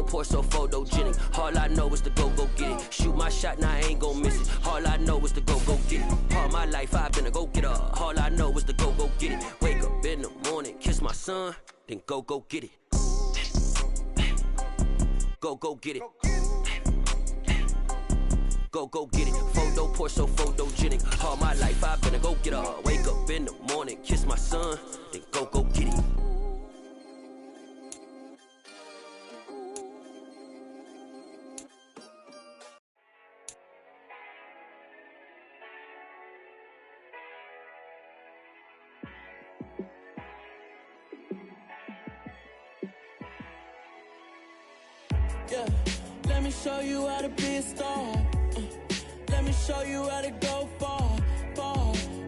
Pour so photogenic. All I know is to go get it. Shoot my shot, now I ain't gon' miss it. All I know is to go get it. All my life I've been a go-getter. All I know is to go get it. Wake up in the morning, kiss my son, then go get it. Go get it. Go get it. Photo pour so photogenic. All my life I've been a go-getter. Wake up in the morning, kiss my son, then go get it. Yeah, let me show you how to be a star. Let me show you how to go far.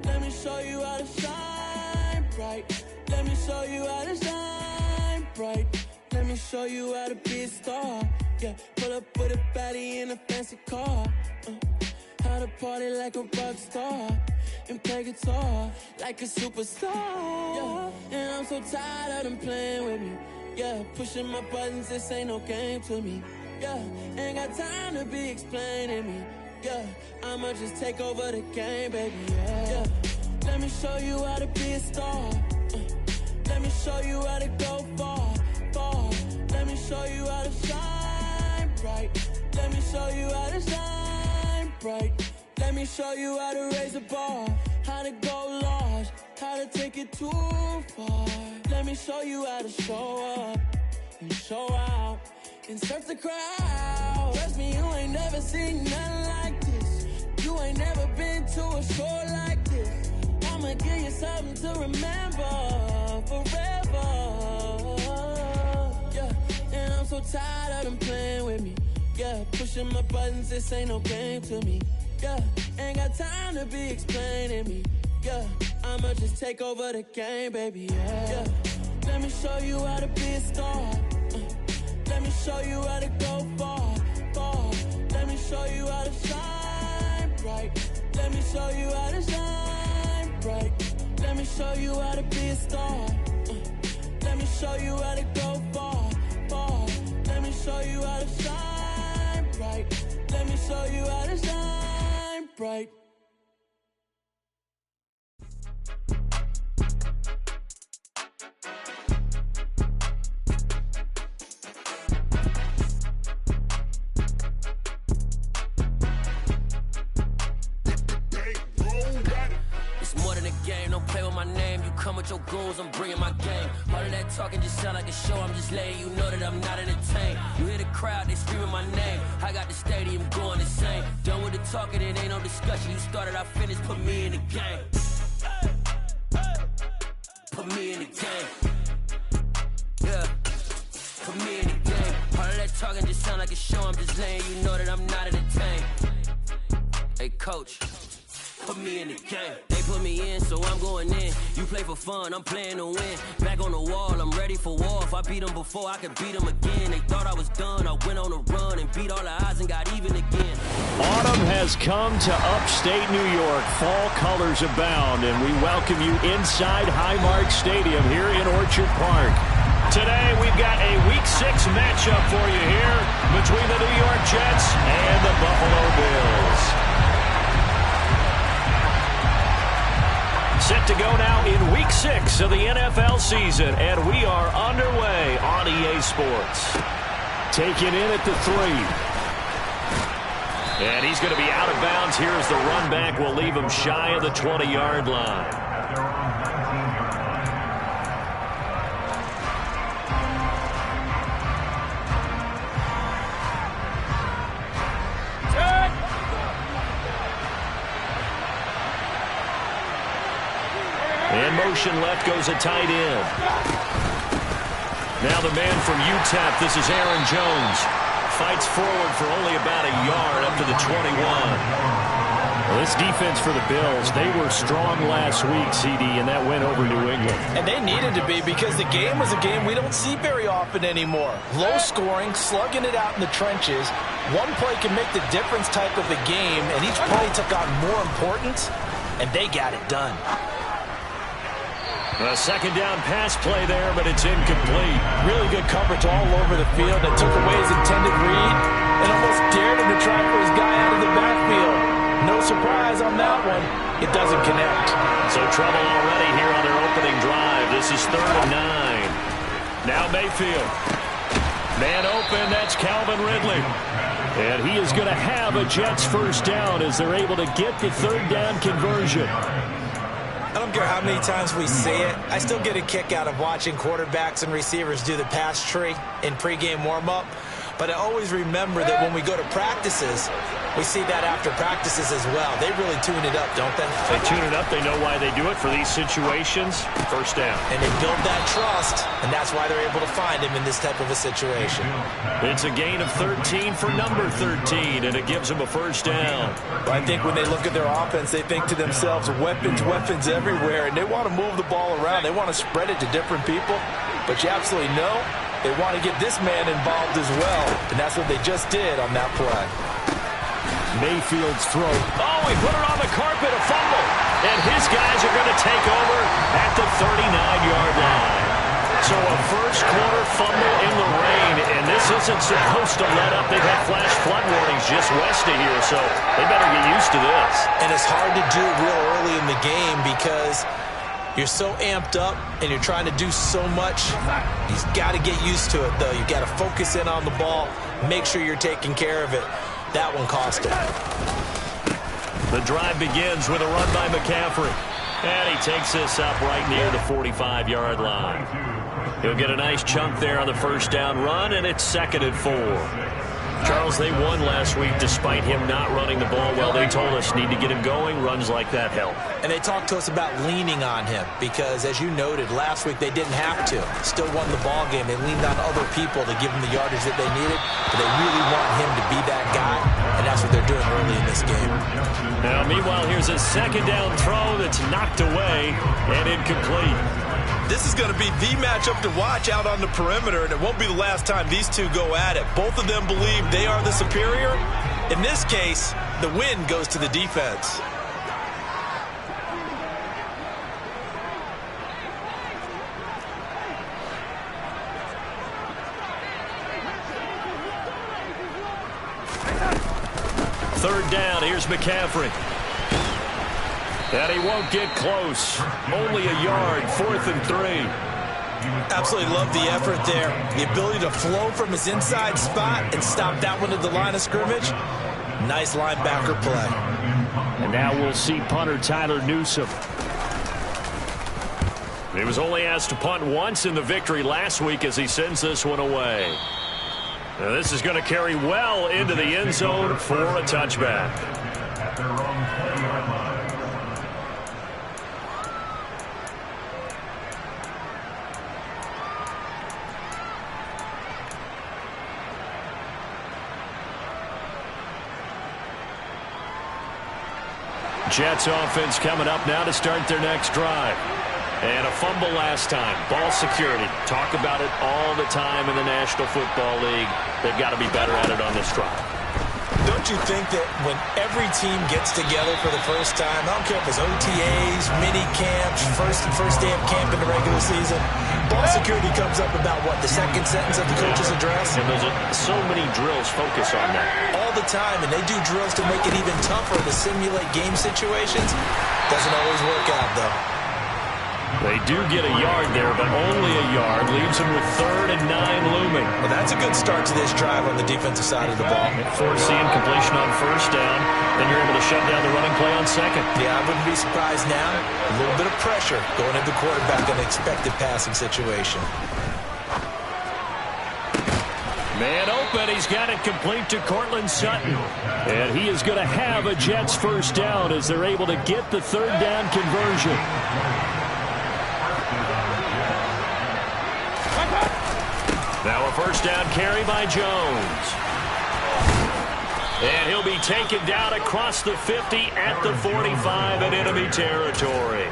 Let me show you how to shine bright. Let me show you how to shine bright. Let me show you how to be a star. Yeah, pull up with a baddie in a fancy car. How to party like a rock star and play guitar like a superstar. Yeah, and I'm so tired of them playing with me. Yeah, pushing my buttons, this ain't no game to me. Yeah, ain't got time to be explaining me. Yeah, I'ma just take over the game, baby. Yeah, let me show you how to be a star. Let me show you how to go far. Let me show you how to shine bright. Let me show you how to shine bright. Let me show you how to raise a bar, how to go large, how to take it too far. Let me show you how to show up and show out and surf the crowd. Trust me, you ain't never seen nothing like this. You ain't never been to a show like this. I'ma give you something to remember forever. Yeah, and I'm so tired of them playing with me. Yeah, pushing my buttons, this ain't no game to me. Yeah, ain't got time to be explaining me. Yeah, I'ma just take over the game, baby. Yeah, let me show you how to be a star. Let me show you how to go far. Let me show you how to shine bright. Let me show you how to shine bright. Let me show you how to be a star. Let me show you how to go far. Let me show you how to shine bright. Let me show you how to shine bright. Play with my name, you come with your goons, I'm bringing my game. All of that talking just sound like a show, I'm just letting you know that I'm not entertained. You hear the crowd, they screaming my name. I got the stadium going insane. Done with the talking, it ain't no discussion. You started, I finished, put me in the game. Put me in the game. Yeah, put me in the game. All of that talking just sound like a show, I'm just letting you know that I'm not entertained. Hey coach, put me in the game. They put me in, so I'm going in. You play for fun, I'm playing to win. Back on the wall, I'm ready for war. If I beat them before, I can beat them again. They thought I was done, I went on a run and beat all the odds and got even again. Autumn has come to upstate New York. Fall colors abound, and we welcome you inside Highmark Stadium here in Orchard Park. Today, we've got a Week 6 matchup for you here between the New York Jets and the Buffalo Bills. Set to go now in Week 6 of the NFL season, and we are underway on EA Sports. Taken in at the 3. And he's going to be out of bounds here as the run back will leave him shy of the 20-yard line. And motion left goes a tight end. Now the man from UTEP, this is Aaron Jones. Fights forward for only about a yard up to the 21. Well, this defense for the Bills, they were strong last week, CD, and that went over New England. And they needed to be because the game was a game we don't see very often anymore. Low scoring, slugging it out in the trenches. One play can make the difference type of a game, and each play took on more importance, and they got it done. A second down pass play there, but it's incomplete. Really good coverage all over the field. It took away his intended read and almost dared him to try for his guy out of the backfield. No surprise on that one. It doesn't connect. So trouble already here on their opening drive. This is 3rd and 9. Now Mayfield. Man open, that's Calvin Ridley. And he is going to have a Jets first down as they're able to get the 3rd down conversion. I don't care how many times we see it. I still get a kick out of watching quarterbacks and receivers do the pass tree in pregame warm-up. But I always remember that when we go to practices, we see that after practices as well. They really tune it up, don't they? They tune it up. They know why they do it for these situations. First down. And they build that trust, and that's why they're able to find him in this type of a situation. It's a gain of 13 for number 13, and it gives them a first down. I think when they look at their offense, they think to themselves, weapons, weapons everywhere, and they want to move the ball around. They want to spread it to different people, but you absolutely know they want to get this man involved as well, and that's what they just did on that play. Mayfield's throw. Oh, he put it on the carpet, a fumble. And his guys are going to take over at the 39-yard line. So a first-quarter fumble in the rain, and this isn't supposed to let up. They've had flash flood warnings just west of here, so they better get used to this. And it's hard to do real early in the game because you're so amped up and you're trying to do so much. You've got to get used to it, though. You've got to focus in on the ball, make sure you're taking care of it. That one cost him. The drive begins with a run by McCaffrey. And he takes this up right near the 45-yard line. He'll get a nice chunk there on the first down run, and it's 2nd and 4. Charles, they won last week despite him not running the ball well. They told us need to get him going. Runs like that help. And they talked to us about leaning on him because, as you noted, last week they didn't have to. Still won the ball game. They leaned on other people to give them the yardage that they needed, but they really want him to be that guy, and that's what they're doing early in this game. Now, meanwhile, here's a second down throw that's knocked away and incomplete. This is going to be the matchup to watch out on the perimeter, and it won't be the last time these two go at it. Both of them believe they are the superior. In this case, the win goes to the defense. Third down, here's McCaffrey. And he won't get close. Only a yard, 4th and 3. Absolutely love the effort there. The ability to flow from his inside spot and stop that one at the line of scrimmage. Nice linebacker play. And now we'll see punter Tyler Newsome. He was only asked to punt once in the victory last week as he sends this one away. Now this is going to carry well into the end zone for a touchback. Jets offense coming up now to start their next drive. And a fumble last time. Ball security. Talk about it all the time in the National Football League. They've got to be better at it on this drive. Don't you think that when every team gets together for the first time, I don't care if it's OTAs, mini camps, first day of camp in the regular season, ball security comes up about what, the second sentence of the coach's address? And there's so many drills focus on that. All the time, and they do drills to make it even tougher to simulate game situations. Doesn't always work out, though. They do get a yard there, but only a yard. Leaves them with 3rd and 9 looming. Well, that's a good start to this drive on the defensive side of the ball. Forcing completion on first down. Then you're able to shut down the running play on second. Yeah, I wouldn't be surprised now. A little bit of pressure going into quarterback in an expected passing situation. Man open. He's got it complete to Cortland Sutton. And he is going to have a Jets first down as they're able to get the 3rd down conversion. Now a first down carry by Jones. And he'll be taken down across the 50 at the 45 in enemy territory.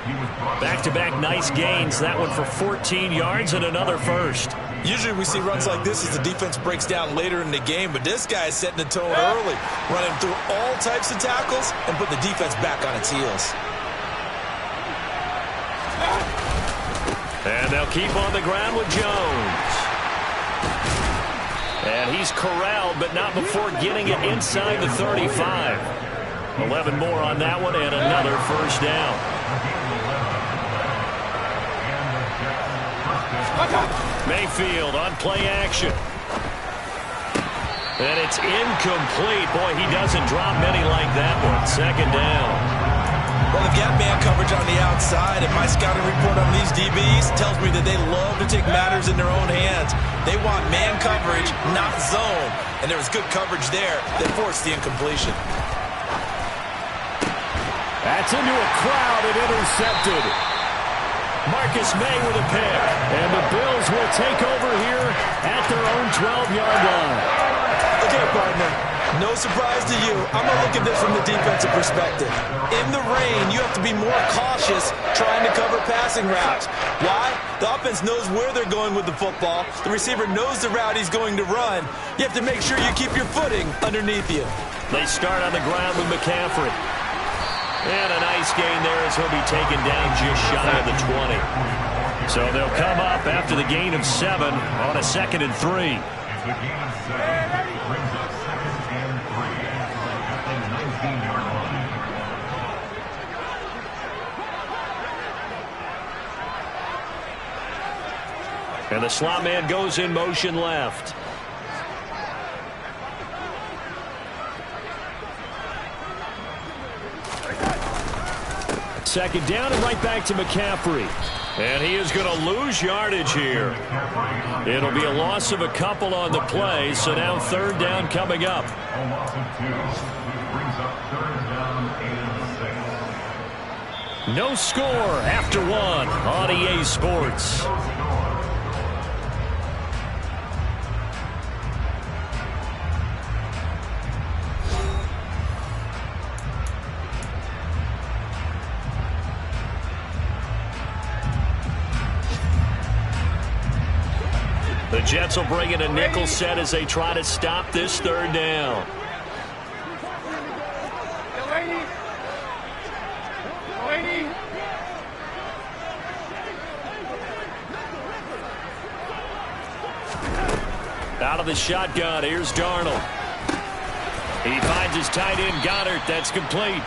Back-to-back nice gains. That one for 14 yards and another first. Usually we see runs like this as the defense breaks down later in the game, but this guy is setting the tone early, running through all types of tackles and put the defense back on its heels. And they'll keep on the ground with Jones. And he's corralled, but not before getting it inside the 35. 11 more on that one and another first down. Mayfield on play action. And it's incomplete. Boy, he doesn't drop many like that one. Second down. Well, they've got man coverage on the outside, and my scouting report on these DBs tells me that they love to take matters in their own hands. They want man coverage, not zone. And there was good coverage there that forced the incompletion. That's into a crowd and intercepted. Marcus May with a pick. And the Bills will take over here at their own 12-yard line. Okay, partner. No surprise to you. I'm going to look at this from the defensive perspective. In the rain, you have to be more cautious trying to cover passing routes. Why? The offense knows where they're going with the football. The receiver knows the route he's going to run. You have to make sure you keep your footing underneath you. They start on the ground with McCaffrey. And a nice gain there as he'll be taken down just shy of the 20. So they'll come up after the gain of 7 on a 2nd and 3. And the slot man goes in motion left. Second down and right back to McCaffrey. And he is going to lose yardage here. It'll be a loss of a couple on the play, so now third down coming up. No score after 1 on EA Sports. The Jets will bring in a nickel set as they try to stop this third down. Out of the shotgun, here's Darnold. He finds his tight end, Goddard. That's complete.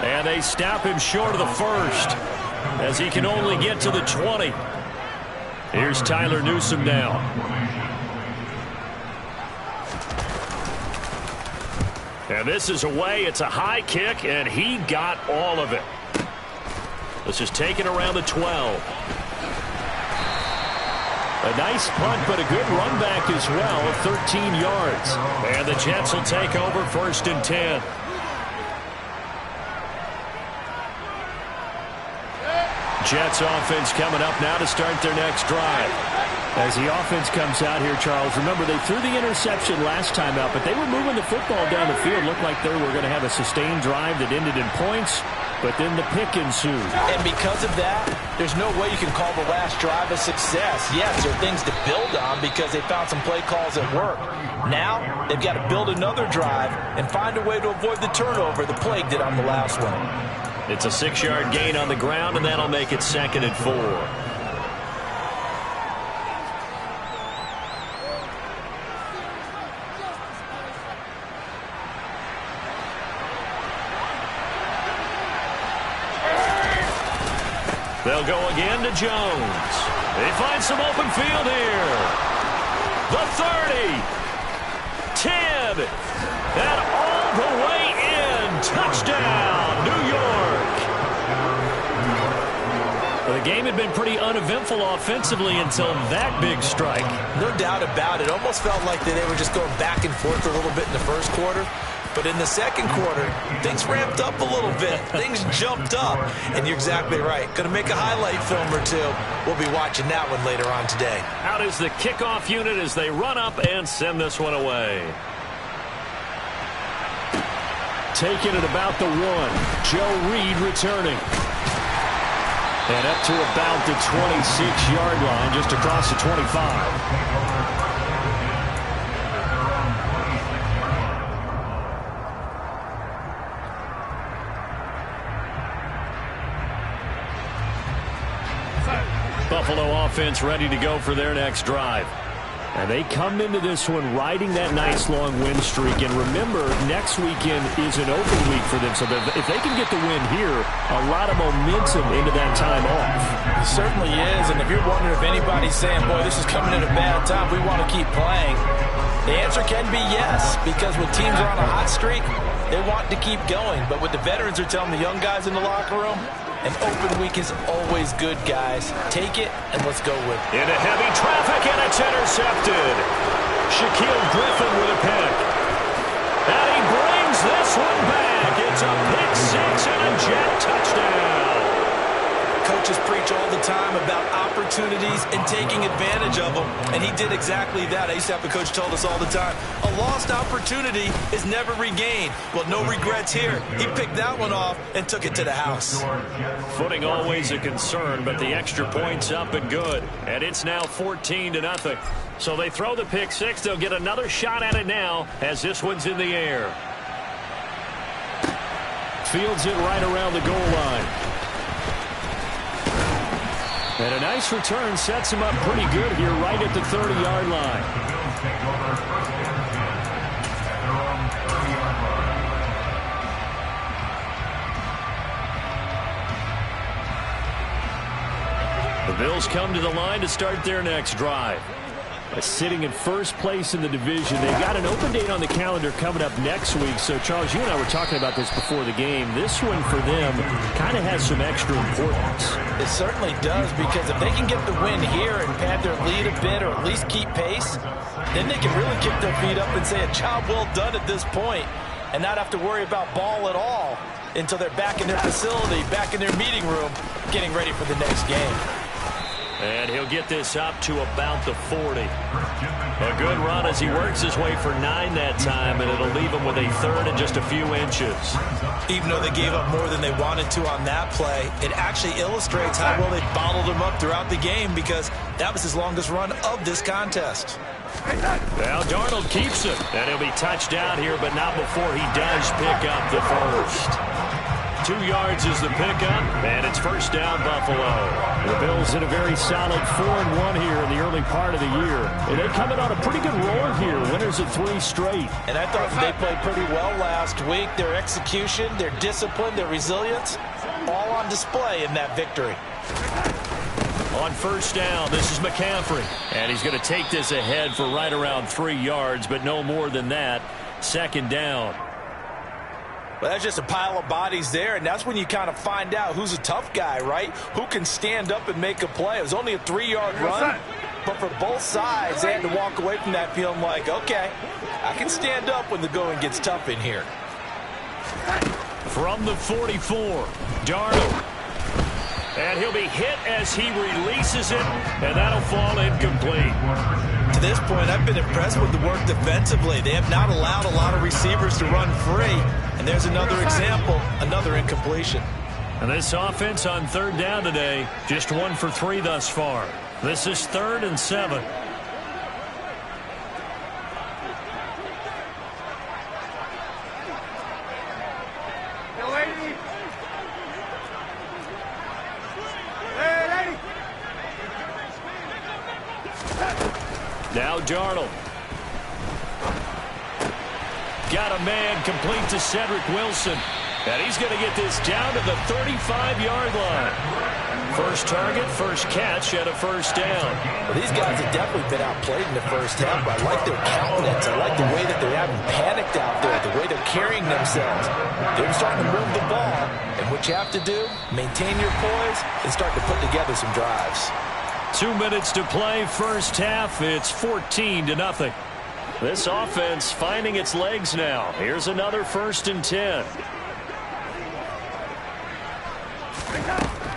And they stop him short of the first as he can only get to the 20. Here's Tyler Newsome now. And this is away. It's a high kick, and he got all of it. This is taken around the 12. A nice punt, but a good run back as well of 13 yards. And the Jets will take over 1st and 10. Jets offense coming up now to start their next drive. As the offense comes out here, Charles, remember they threw the interception last time out, but they were moving the football down the field. Looked like they were going to have a sustained drive that ended in points, but then the pick ensued. And because of that, there's no way you can call the last drive a success. Yes, there are things to build on because they found some play calls that work. Now, they've got to build another drive and find a way to avoid the turnover the plague did on the last one. It's a 6-yard gain on the ground, and that'll make it 2nd and 4. They'll go again to Jones. They find some open field here. The 30. 10. And all the way in. Touchdown, New York. The game had been pretty uneventful offensively until that big strike. No doubt about it. Almost felt like they were just going back and forth a little bit in the first quarter. But in the second quarter, things ramped up a little bit. Things jumped up. And you're exactly right. Going to make a highlight film or two. We'll be watching that one later on today. Out is the kickoff unit as they run up and send this one away. taken at about the 1. Joe Reed returning. And up to about the 26-yard line, just across the 25. Buffalo offense ready to go for their next drive. And they come into this one riding that nice long win streak. And remember, next weekend is an open week for them. So if they can get the win here, a lot of momentum into that time off. It certainly is. And if you're wondering if anybody's saying, boy, this is coming at a bad time, we want to keep playing, the answer can be yes. Because when teams are on a hot streak, they want to keep going. But what the veterans are telling the young guys in the locker room, an open week is always good, guys. Take it, and let's go with it. Into heavy traffic, and it's intercepted. Shaquille Griffin with a pick. And he brings this one back. It's a pick six and a jet touchdown. Coaches preach all the time about opportunities and taking advantage of them, and he did exactly that. I used to have a coach tell us all the time, a lost opportunity is never regained. Well, no regrets here. He picked that one off and took it to the house. Footing always a concern, but the extra point's up and good. And it's now 14-0. So they throw the pick six. They'll get another shot at it now as this one's in the air. Fields it right around the goal line. And a nice return sets him up pretty good here right at the 30-yard line. The Bills come to the line to start their next drive. Sitting in first place in the division. They've got an open date on the calendar coming up next week. So, Charles, you and I were talking about this before the game. This one for them kind of has some extra importance. It certainly does, because if they can get the win here and pad their lead a bit or at least keep pace, then they can really kick their feet up and say a job well done at this point and not have to worry about ball at all until they're back in their facility, back in their meeting room, getting ready for the next game. And he'll get this up to about the 40. A good run as he works his way for 9 that time, and it'll leave him with a third and just a few inches. Even though they gave up more than they wanted to on that play, it actually illustrates how well they bottled him up throughout the game, because that was his longest run of this contest. Now Darnold keeps it, and he'll be touched down here, but not before he does pick up the first. 2 yards is the pickup, and it's first down, Buffalo. The Bills in a very solid 4-1 here in the early part of the year. And they come in on a pretty good roll here, winners of 3 straight. And I thought they played pretty well last week. Their execution, their discipline, their resilience, all on display in that victory. On first down, this is McCaffrey. And he's going to take this ahead for right around 3 yards, but no more than that. Second down. Well, that's just a pile of bodies there, and that's when you kind of find out who's a tough guy, right? Who can stand up and make a play. It was only a 3-yard run, but for both sides, they had to walk away from that feeling like, okay, I can stand up when the going gets tough in here. From the 44, Darnold. And he'll be hit as he releases it, and that'll fall incomplete. To this point, I've been impressed with the work defensively. They have not allowed a lot of receivers to run free. And there's another example, another incompletion. And this offense on third down today, just 1 for 3 thus far. This is 3rd and 7. Now Darnold. Got a man complete to Cedric Wilson. And he's going to get this down to the 35-yard line. First target, first catch, and a first down. Well, these guys have definitely been outplayed in the first half, but I like their countenance. I like the way that they haven't panicked out there, the way they're carrying themselves. They're starting to move the ball, and what you have to do, maintain your poise and start to put together some drives. 2 minutes to play, first half. It's 14-0. This offense finding its legs now. Here's another 1st and 10.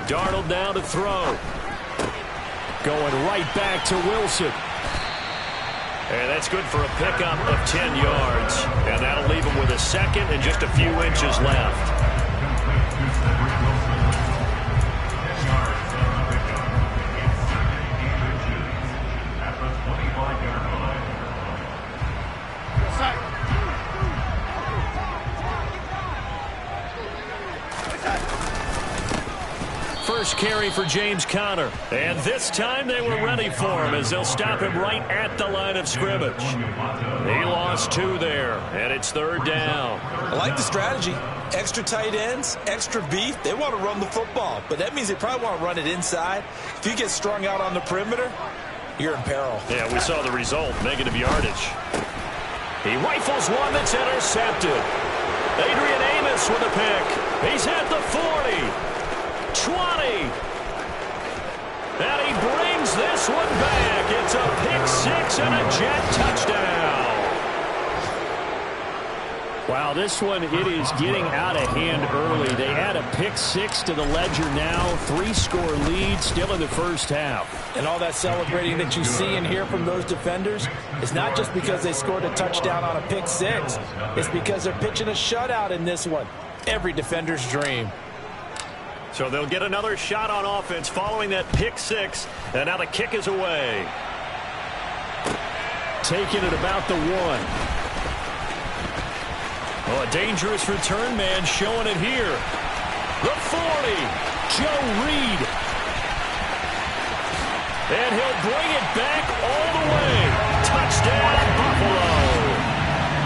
Darnold now to throw. Going right back to Wilson. And that's good for a pickup of 10 yards. And that'll leave him with a second and just a few inches left. First carry for James Conner. And this time they were ready for him as they'll stop him right at the line of scrimmage. He lost 2 there, and it's 3rd down. I like the strategy. Extra tight ends, extra beef. They want to run the football, but that means they probably want to run it inside. If you get strung out on the perimeter, you're in peril. Yeah, we saw the result, negative yardage. He rifles one that's intercepted. Adrian Amos with a pick. He's at the 40. 20. And he brings this one back. It's a pick 6 and a Jet touchdown. Wow, this one, it is getting out of hand early. They add a pick 6 to the ledger now. 3-score lead still in the first half. And all that celebrating that you see and hear from those defenders is not just because they scored a touchdown on a pick 6. It's because they're pitching a shutout in this one. Every defender's dream. So they'll get another shot on offense following that pick 6. And now the kick is away. Taking it about the 1. Oh, a dangerous return man showing it here. The 40. Joe Reed. And he'll bring it back all the way. Touchdown, Buffalo.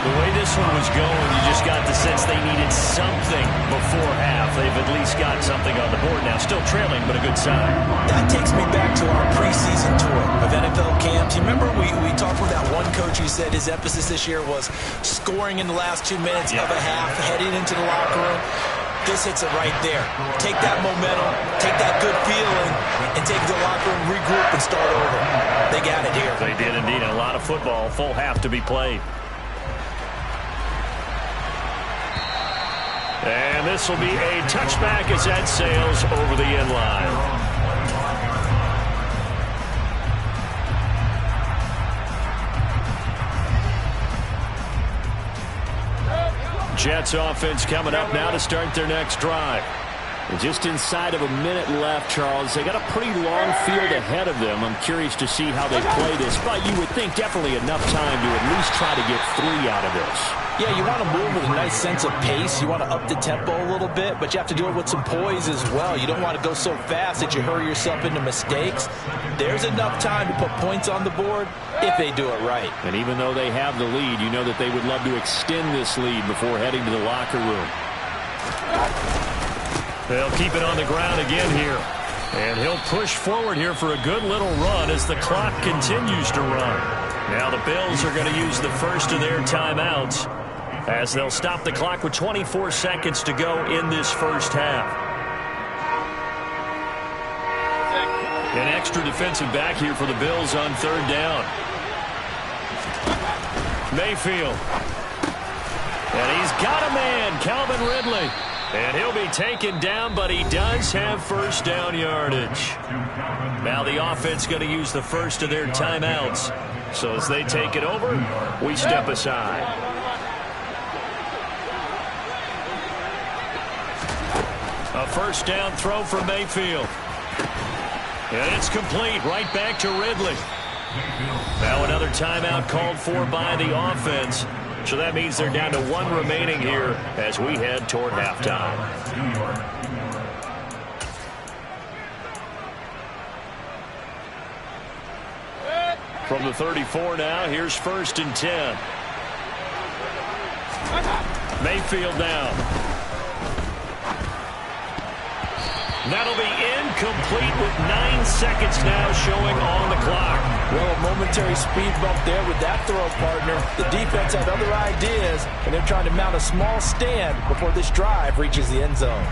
The way this one was going, you just got the sense they needed something before half. They've at least got something on the board now. Still trailing, but a good sign. That takes me back to our preseason tour of NFL camps. You remember we talked with that one coach who said his emphasis this year was scoring in the last 2 minutes of a half, heading into the locker room. This hits it right there. Take that momentum, take that good feeling, and take it to the locker room, regroup, and start over. They got it here. They did indeed. A lot of football, full half to be played. And this will be a touchback as that sails over the end line. Jets offense coming up now to start their next drive. And just inside of a minute left, Charles. They got a pretty long field ahead of them. I'm curious to see how they play this, but you would think definitely enough time to at least try to get 3 out of this. Yeah, you want to move with a nice sense of pace. You want to up the tempo a little bit, but you have to do it with some poise as well. You don't want to go so fast that you hurry yourself into mistakes. There's enough time to put points on the board if they do it right. And even though they have the lead, you know that they would love to extend this lead before heading to the locker room. They'll keep it on the ground again here. And he'll push forward here for a good little run as the clock continues to run. Now the Bills are going to use the first of their timeouts as they'll stop the clock with 24 seconds to go in this first half. An extra defensive back here for the Bills on 3rd down. Mayfield. And he's got a man, Calvin Ridley. And he'll be taken down, but he does have first down yardage. Now the offense going to use the first of their timeouts. So as they take it over, we step aside. A first down throw for Mayfield. And it's complete right back to Ridley. Now another timeout called for by the offense. So that means they're down to 1 remaining here as we head toward halftime. From the 34 now, here's 1st and 10. Mayfield now. That'll be incomplete with 9 seconds now showing on the clock. Well, a momentary speed bump there with that throw, partner. The defense had other ideas, and they're trying to mount a small stand before this drive reaches the end zone.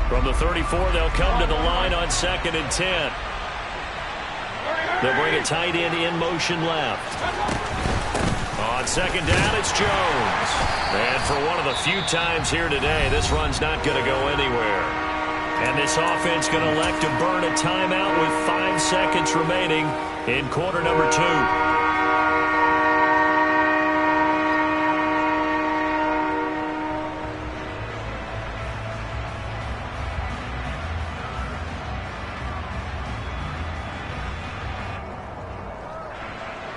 From the 34, they'll come to the line on 2nd and 10. They'll bring a tight end in motion left. On 2nd down, it's Jones. And for one of the few times here today, this run's not going to go anywhere. And this offense going to elect to burn a timeout with 5 seconds remaining in quarter number 2.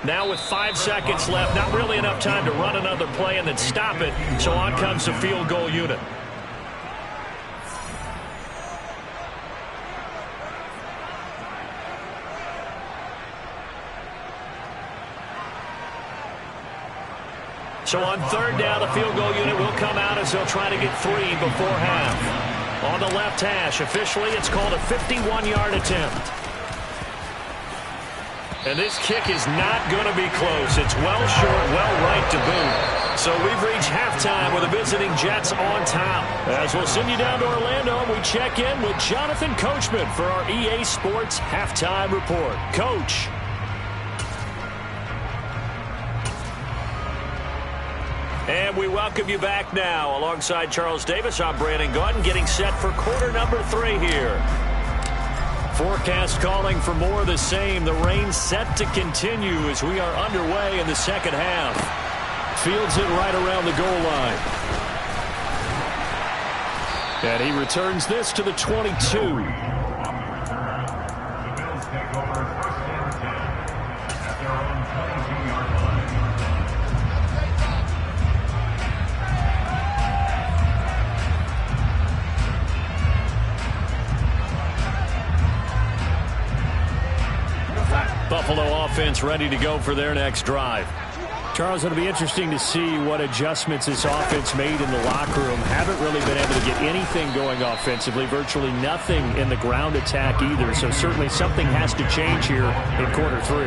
Now with 5 seconds left, not really enough time to run another play and then stop it. So on comes the field goal unit. So on third down, the field goal unit will come out as they'll try to get 3 before half. On the left hash, officially it's called a 51-yard attempt. And this kick is not going to be close. It's well short, well right to boot. So we've reached halftime with the visiting Jets on top. As we'll send you down to Orlando, and we check in with Jonathan Coachman for our EA Sports Halftime Report. Coach. And we welcome you back now. Alongside Charles Davis, I'm Brandon Gaudin, getting set for quarter number 3 here. Forecast calling for more of the same. The rain set to continue as we are underway in the second half. Fields it right around the goal line. And he returns this to the 22. Buffalo offense ready to go for their next drive. Charles, it'll be interesting to see what adjustments this offense made in the locker room. Haven't really been able to get anything going offensively, virtually nothing in the ground attack either. So certainly something has to change here in quarter 3.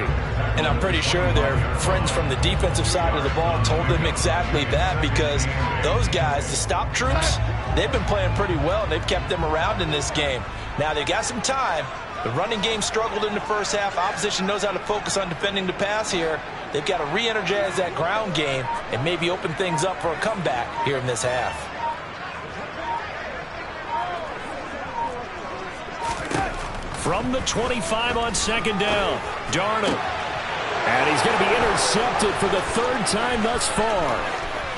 And I'm pretty sure their friends from the defensive side of the ball told them exactly that, because those guys, the stop troops, they've been playing pretty well, and they've kept them around in this game. Now they've got some time. The running game struggled in the first half. Opposition knows how to focus on defending the pass here. They've got to re-energize that ground game and maybe open things up for a comeback here in this half. From the 25 on second down, Darnold. And he's going to be intercepted for the 3rd time thus far.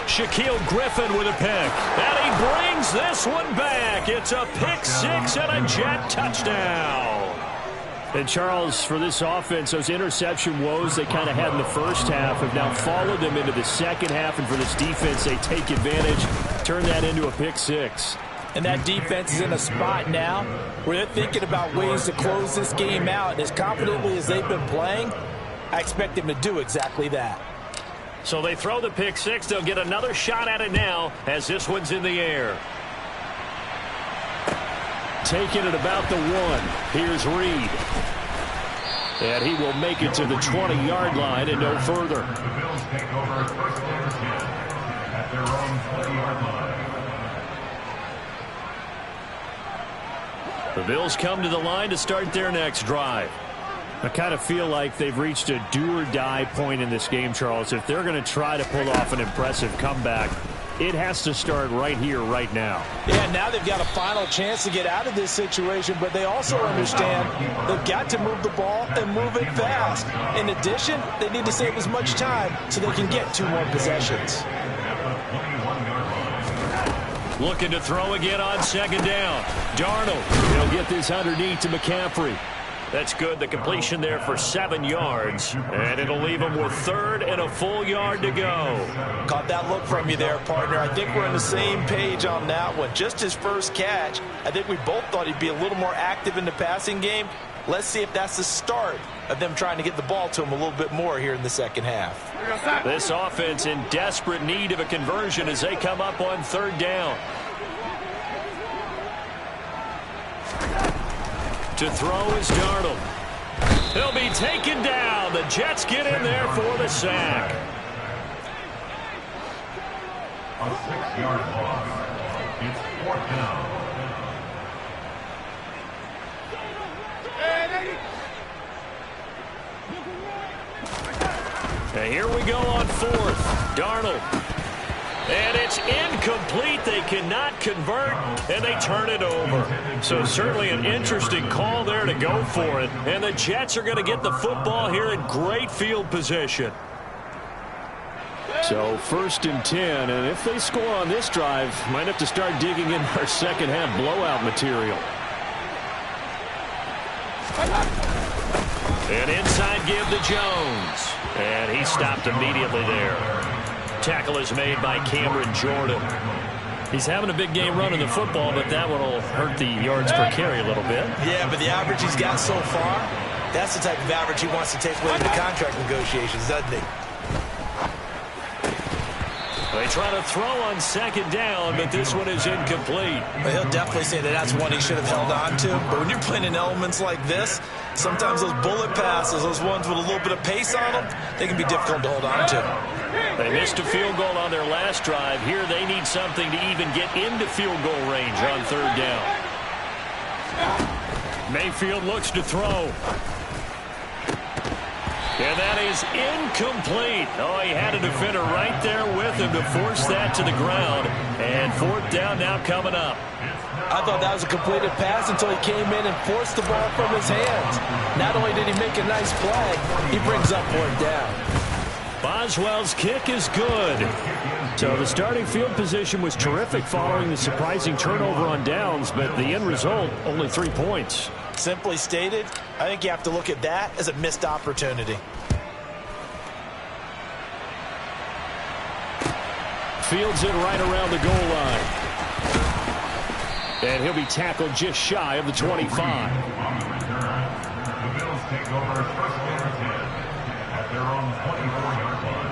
Shaquille Griffin with a pick. And he brings this one back. It's a pick 6 and a Jet touchdown. And Charles, for this offense, those interception woes they kind of had in the first half have now followed them into the second half. And for this defense, they take advantage, turn that into a pick 6. And that defense is in a spot now where they're thinking about ways to close this game out. And as confidently as they've been playing, I expect them to do exactly that. So they throw the pick 6. They'll get another shot at it now as this one's in the air. Taking it about the 1. Here's Reed. And he will make it to the 20-yard line and no further. The Bills take over 1st and 10 at their own 20-yard line. The Bills come to the line to start their next drive. I kind of feel like they've reached a do-or-die point in this game, Charles. If they're going to try to pull off an impressive comeback, it has to start right here, right now. Yeah, now they've got a final chance to get out of this situation, but they also understand they've got to move the ball and move it fast. In addition, they need to save as much time so they can get 2 more possessions. Looking to throw again on second down. Darnold. He'll get this underneath to McCaffrey. That's good. The completion there for 7 yards. And it'll leave him with 3rd and a full yard to go. Caught that look from you there, partner. I think we're on the same page on that one. Just his first catch. I think we both thought he'd be a little more active in the passing game. Let's see if that's the start of them trying to get the ball to him a little bit more here in the second half. This offense in desperate need of a conversion as they come up on 3rd down. To throw is Darnold. He'll be taken down. The Jets get in there for the sack. A 6-yard loss. It's 4th down. And here we go on 4th. Darnold. And it's incomplete. incomplete. They cannot convert, and they turn it over. So certainly an interesting call there to go for it. And the Jets are going to get the football here in great field position. So 1st and 10, and if they score on this drive, might have to start digging in our second half blowout material. An inside give to Jones, and he stopped immediately there. Tackle is made by Cameron Jordan. He's having a big game running the football, but that one will hurt the yards per carry a little bit. Yeah, but the average he's got so far, that's the type of average he wants to take with the contract negotiations, doesn't he? They try to throw on 2nd down, but this one is incomplete. But he'll definitely say that that's one he should have held on to. But when you're playing in elements like this, sometimes those bullet passes, those ones with a little bit of pace on them, they can be difficult to hold on to. They missed a field goal on their last drive. Here they need something to even get into field goal range on 3rd down. Mayfield looks to throw. And that is incomplete. Oh, he had a defender right there with him to force that to the ground. And 4th down now coming up. I thought that was a completed pass until he came in and forced the ball from his hands. Not only did he make a nice play, he brings up 4th down. Boswell's kick is good. So the starting field position was terrific following the surprising turnover on downs, but the end result, only 3 points. Simply stated, I think you have to look at that as a missed opportunity. Fields it right around the goal line. And he'll be tackled just shy of the 25. The Bills take over 1st and 10 at their own 24-yard line.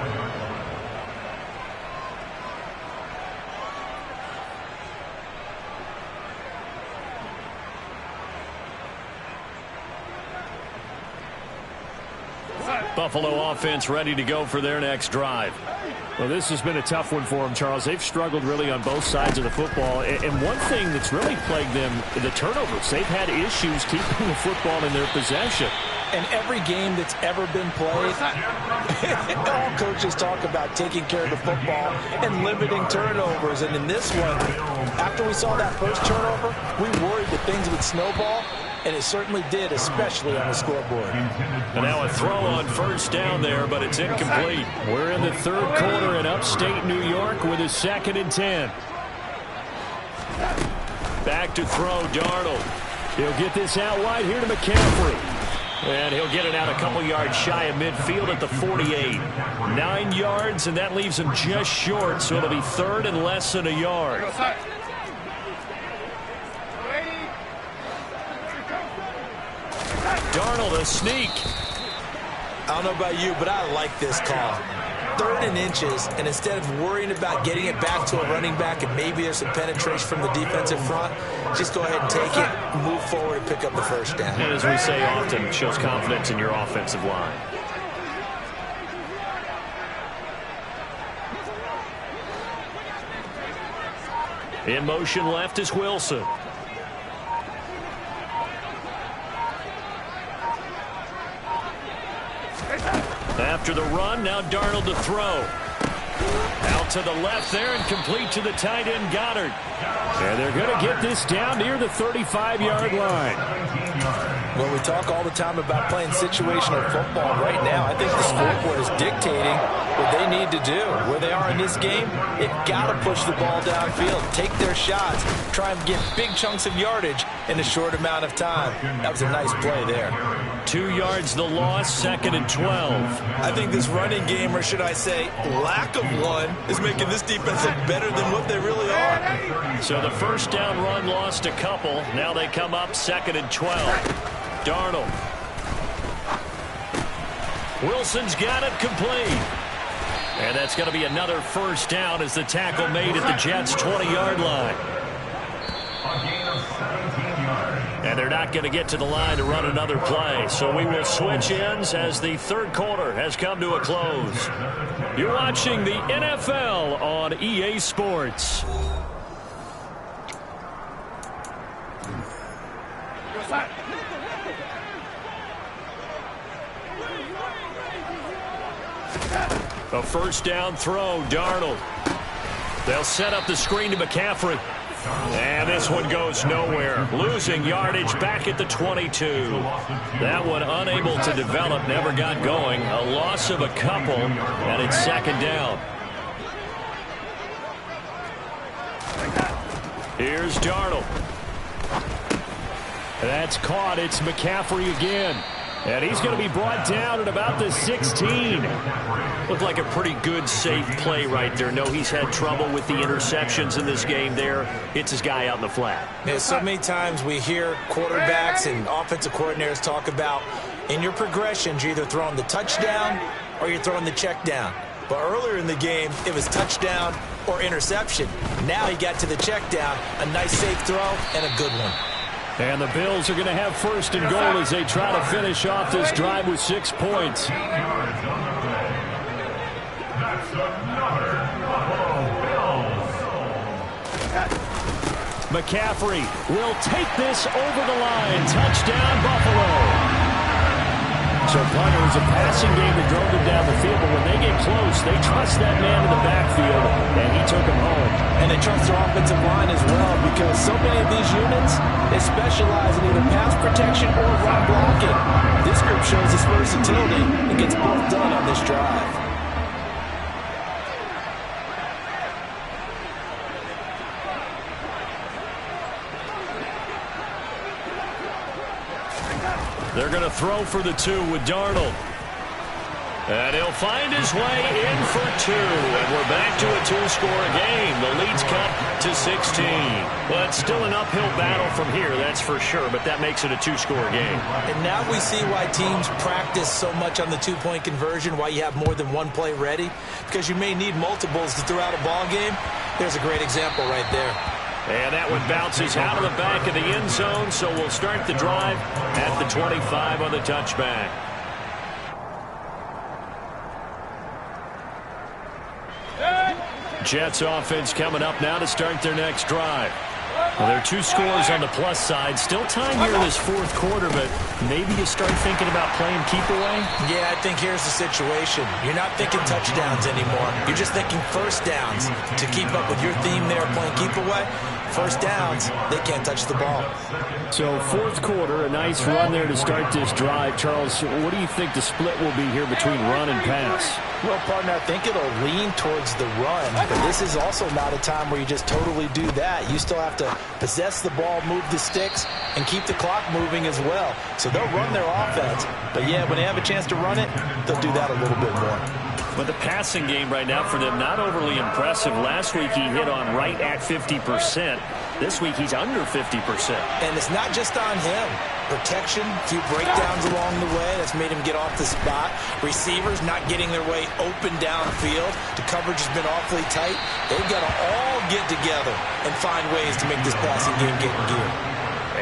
Buffalo offense ready to go for their next drive. Well, this has been a tough one for them, Charles. They've struggled really on both sides of the football. And one thing that's really plagued them, the turnovers. They've had issues keeping the football in their possession. And every game that's ever been played, all coaches talk about taking care of the football and limiting turnovers. And in this one, after we saw that first turnover, we worried that things would snowball. And it certainly did, especially on the scoreboard. And now a throw on 1st down there, but it's incomplete. We're in the 3rd quarter in upstate New York with a 2nd and 10. Back to throw, Darnold. He'll get this out wide here to McCaffrey. And he'll get it out a couple yards shy of midfield at the 48. 9 yards, and that leaves him just short, so it'll be 3rd and less than a yard. Darnold, a sneak. I don't know about you, but I like this call. 3rd and inches, and instead of worrying about getting it back to a running back and maybe there's some penetration from the defensive front, just go ahead and take it, move forward, and pick up the 1st down. And as we say often, it shows confidence in your offensive line. In motion left is Wilson. After the run, now Darnold to throw. Out to the left there and complete to the tight end, Goddard. And they're going to get this down near the 35-yard line. Well, we talk all the time about playing situational football. Right now, I think the scoreboard is dictating what they need to do. Where they are in this game, they've got to push the ball downfield, take their shots, try and get big chunks of yardage in a short amount of time. That was a nice play there. 2 yards the loss, 2nd and 12. I think this running game, or should I say lack of one, is making this defense look better than what they really are. So the 1st down run lost a couple. Now they come up 2nd and 12. Darnold. Wilson's got it complete. And that's going to be another 1st down as the tackle made at the Jets' 20-yard line. And they're not going to get to the line to run another play. So we will switch ends as the 3rd quarter has come to a close. You're watching the NFL on EA Sports. A 1st down throw, Darnold. They'll set up the screen to McCaffrey. And this one goes nowhere. Losing yardage back at the 22. That one unable to develop, never got going. A loss of a couple, and it's second down. Here's Darnold. That's caught. It's McCaffrey again. And he's going to be brought down at about the 16. Looked like a pretty good, safe play right there. No, he's had trouble with the interceptions in this game there. Hits his guy out in the flat. Yeah, so many times we hear quarterbacks and offensive coordinators talk about in your progressions, you're either throwing the touchdown or you're throwing the check down. But earlier in the game, it was touchdown or interception. Now he got to the check down, a nice safe throw, and a good one. And the Bills are going to have first and goal as they try to finish off this drive with 6 points. McCaffrey will take this over the line. Touchdown, Buffalo. So, Punter, it was a passing game that drove them down the field, but when they get close, they trust that man in the backfield, and he took him home. And they trust their offensive line as well, because so many of these units, they specialize in either pass protection or run blocking. This group shows its versatility and gets both done on this drive. They're going to throw for the 2 with Darnold. And he'll find his way in for 2. And we're back to a 2-score game. The lead's cut to 16. Well, it's still an uphill battle from here, that's for sure. But that makes it a 2-score game. And now we see why teams practice so much on the 2-point conversion, why you have more than one play ready. Because you may need multiples to throw out a ball game. There's a great example right there. And that one bounces out of the back of the end zone, so we'll start the drive at the 25 on the touchback. Jets offense coming up now to start their next drive. Well, there are 2 scores on the plus side. Still time here in this 4th quarter, but maybe you start thinking about playing keep away? Yeah, I think here's the situation. You're not thinking touchdowns anymore. You're just thinking first downs. To keep up with your theme there, playing keep away, first downs, they can't touch the ball. So 4th quarter, a nice run there to start this drive. Charles, what do you think the split will be here between run and pass? Well, partner, I think it'll lean towards the run, but this is also not a time where you just totally do that. You still have to possess the ball, move the sticks, and keep the clock moving as well. So they'll run their offense, but yeah, when they have a chance to run it, they'll do that a little bit more. But the passing game right now for them, not overly impressive. Last week he hit on right at 50%. This week he's under 50%. And it's not just on him. Protection, a few breakdowns along the way. That's made him get off the spot. Receivers not getting their way open downfield. The coverage has been awfully tight. They've got to all get together and find ways to make this passing game get in gear.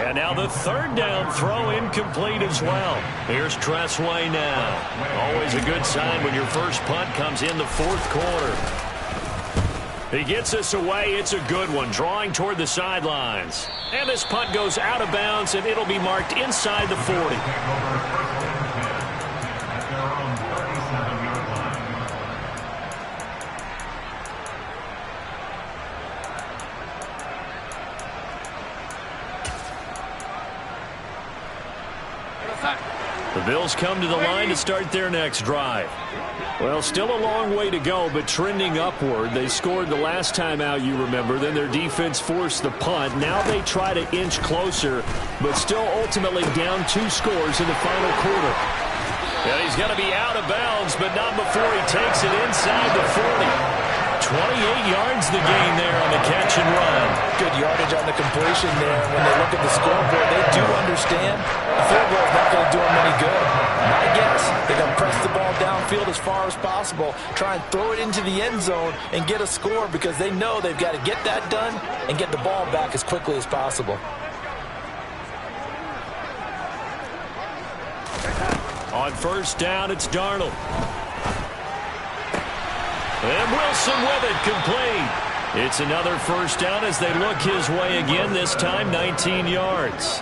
And now the 3rd down throw incomplete as well. Here's Tressway now. Always a good sign when your first punt comes in the 4th quarter. He gets us away. It's a good one, drawing toward the sidelines. And this punt goes out of bounds, and it'll be marked inside the 40. The Bills come to the line to start their next drive. Well, still a long way to go, but trending upward. They scored the last time out, you remember. Then their defense forced the punt. Now they try to inch closer, but still ultimately down 2 scores in the final quarter. And he's going to be out of bounds, but not before he takes it inside the 40. 28 yards the gain there on the catch and run. Good yardage on the completion there. When they look at the scoreboard, they do understand the field goal is not going to do them any good. My guess, they're going to press the ball downfield as far as possible, try and throw it into the end zone and get a score because they know they've got to get that done and get the ball back as quickly as possible. On first down, it's Darnold. And Wilson with it, complete. It's another first down as they look his way again, this time 19 yards.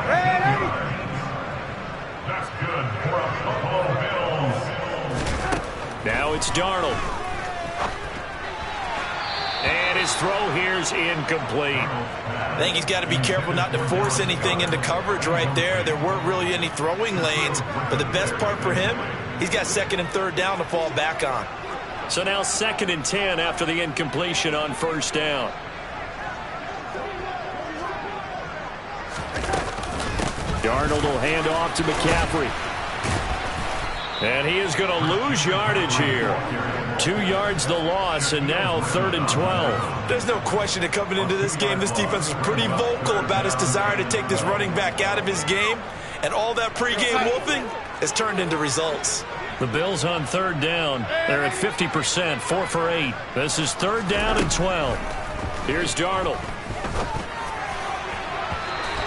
Ready? That's good for a Buffalo Bills. Now it's Darnold. his throw here's incomplete. I think he's got to be careful not to force anything into coverage right there. There weren't really any throwing lanes, but the best part for him, he's got second and third down to fall back on. So now 2nd and 10 after the incompletion on first down. Darnold will hand off to McCaffrey. And he is going to lose yardage here. 2 yards the loss, and now 3rd and 12. There's no question that coming into this game, this defense is pretty vocal about its desire to take this running back out of his game. And all that pregame whooping has turned into results. The Bills on 3rd down. They're at 50%, 4 for 8. This is 3rd down and 12. Here's Darnold.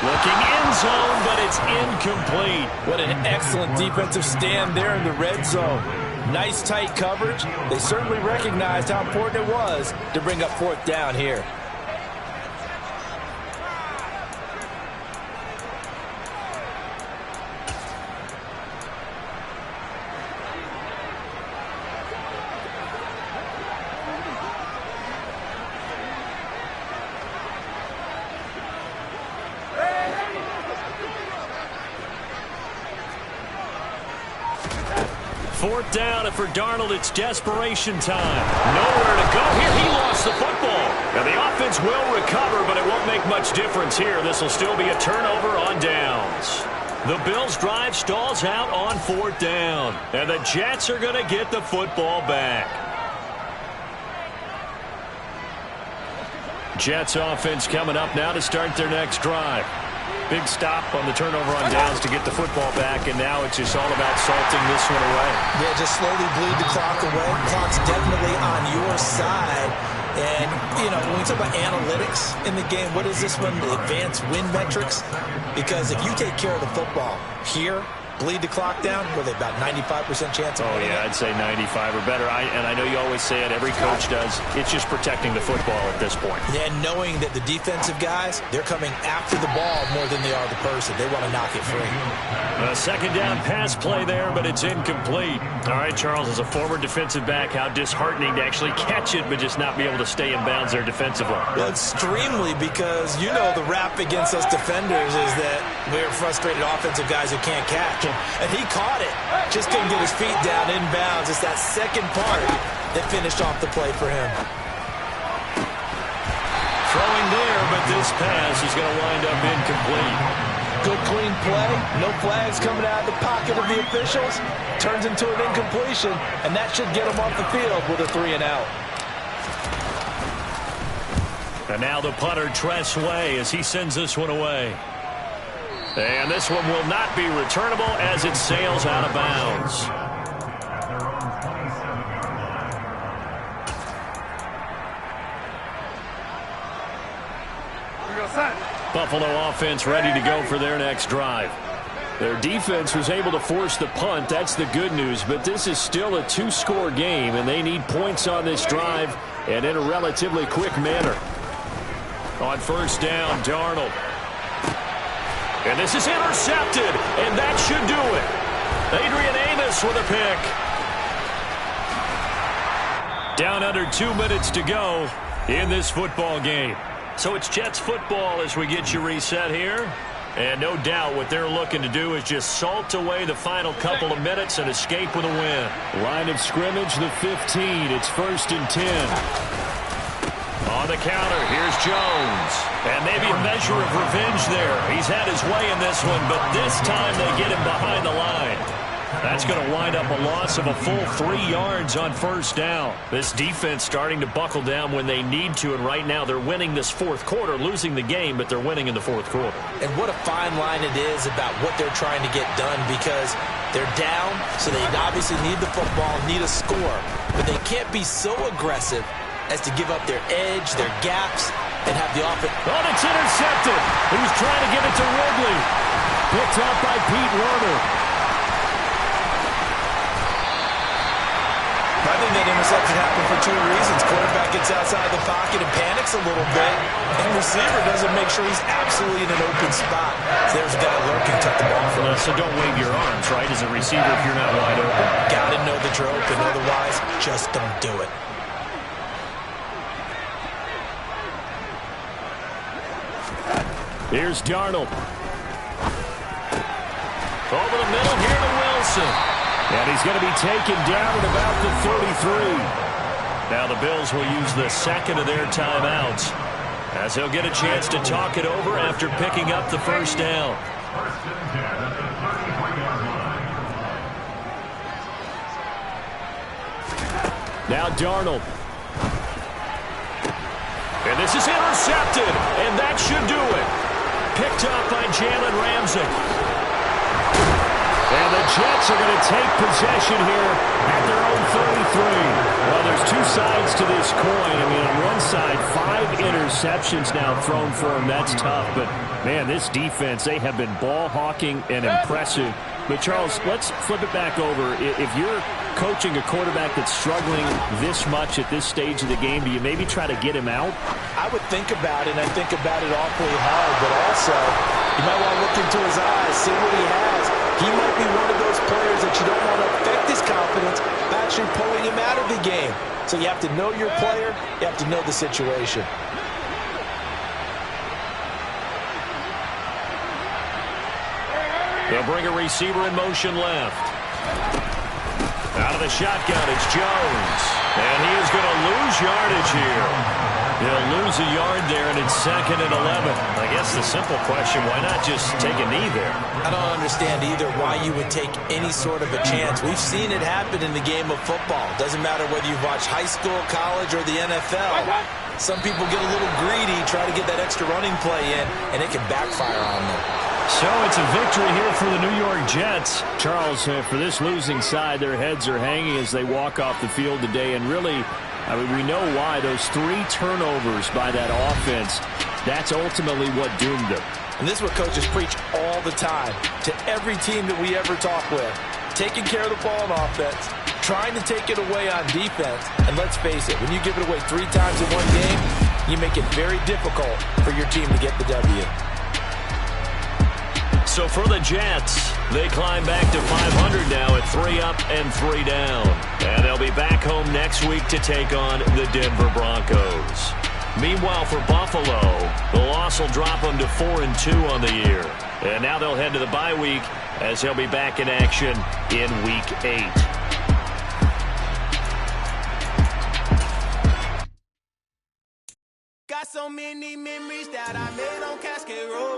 Looking end zone, but it's incomplete. What an excellent defensive stand there in the red zone. Nice tight coverage. They certainly recognized how important it was to bring up 4th down here. Fourth down, and for Darnold, it's desperation time. Nowhere to go here. He lost the football. And the offense will recover, but it won't make much difference here. This will still be a turnover on downs. The Bills' drive stalls out on 4th down. And the Jets are going to get the football back. Jets offense coming up now to start their next drive. Big stop on the turnover on downs to get the football back, and now it's just all about salting this one away. Yeah, just slowly bleed the clock away. The clock's definitely on your side. And, you know, when we talk about analytics in the game, what is this one? Advanced win metrics? Because if you take care of the football here, bleed the clock down, were they about 95% chance of winning? Oh, yeah, I'd say 95 or better. And I know you always say it, every coach does. It's just protecting the football at this point. Yeah, knowing that the defensive guys, they're coming after the ball more than they are the person. They want to knock it free. A 2nd down pass play there, but it's incomplete. All right, Charles, as a former defensive back, how disheartening to actually catch it but just not be able to stay in bounds there defensively. Well, extremely, because you know the rap against us defenders is that we're frustrated offensive guys who can't catch. And he caught it. Just couldn't get his feet down inbounds. It's that second part that finished off the play for him. Throwing there, but this pass is going to wind up incomplete. Good clean play. No flags coming out of the pocket of the officials. Turns into an incompletion, and that should get him off the field with a 3 and out. And now the punter, Tress Way, as he sends this one away. And this one will not be returnable as it sails out of bounds. At their own 27-yard line. Buffalo offense ready to go for their next drive. Their defense was able to force the punt. That's the good news. But this is still a 2-score game, and they need points on this drive and in a relatively quick manner. On first down, Darnold. And this is intercepted, and that should do it. Adrian Amos with a pick. Down under 2 minutes to go in this football game. So it's Jets football as we get you reset here. And no doubt what they're looking to do is just salt away the final couple of minutes and escape with a win. Line of scrimmage, the 15. It's 1st and 10. On the counter, here's Jones. And maybe a measure of revenge there. He's had his way in this one, but this time they get him behind the line. That's going to wind up a loss of a full 3 yards on first down. This defense starting to buckle down when they need to, and right now they're winning this 4th quarter, losing the game, but they're winning in the 4th quarter. And what a fine line it is about what they're trying to get done, because they're down, so they obviously need the football, need a score, but they can't be so aggressive as to give up their edge, their gaps, and have the offense. Oh, it's intercepted. He was trying to get it to Ridley. Picked up by Pete Werner. I think that interception happened for 2 reasons. Quarterback gets outside the pocket and panics a little bit, and receiver doesn't make sure he's absolutely in an open spot. So there's a guy lurking, tuck the ball from him. So don't wave your arms, right, as a receiver if you're not wide open. Got to know that you're open. Otherwise, just don't do it. Here's Darnold. Over the middle here to Wilson. And he's going to be taken down at about the 33. Now the Bills will use the second of their timeouts, as he'll get a chance to talk it over after picking up the first down. First and 10 at the 33-yard line. Now Darnold. And this is intercepted, and that should do it. Picked up by Jalen Ramsey. And the Jets are going to take possession here at their own 33. Well, there's two sides to this coin. I mean, on one side, 5 interceptions now thrown for him. That's tough. But, man, this defense, they have been ball hawking and impressive. But, Charles, let's flip it back over. If you're coaching a quarterback that's struggling this much at this stage of the game, do you maybe try to get him out? I would think about it, and I think about it awfully hard. But also, you might want to look into his eyes, see what he has. He might be one of those players that you don't want to affect his confidence by actually pulling him out of the game. So you have to know your player. You have to know the situation. They'll bring a receiver in motion left. Out of the shotgun, it's Jones. And he is going to lose yardage here. He'll lose a yard there, and it's 2nd and 11. I guess the simple question, why not just take a knee there? I don't understand either why you would take any sort of a chance. We've seen it happen in the game of football. Doesn't matter whether you've watched high school, college, or the NFL. Some people get a little greedy, try to get that extra running play in, and it can backfire on them. So it's a victory here for the New York Jets. Charles, for this losing side, their heads are hanging as they walk off the field today. And really, I mean, we know why. Those 3 turnovers by that offense, that's ultimately what doomed them. And this is what coaches preach all the time to every team that we ever talk with. Taking care of the ball on offense, trying to take it away on defense. And let's face it, when you give it away 3 times in one game, you make it very difficult for your team to get the W. So for the Jets, they climb back to 500 now at 3 up and 3 down. And they'll be back home next week to take on the Denver Broncos. Meanwhile, for Buffalo, the loss will drop them to 4-2 on the year. And now they'll head to the bye week as they'll be back in action in Week 8. Got so many memories that I made on Cascade Road.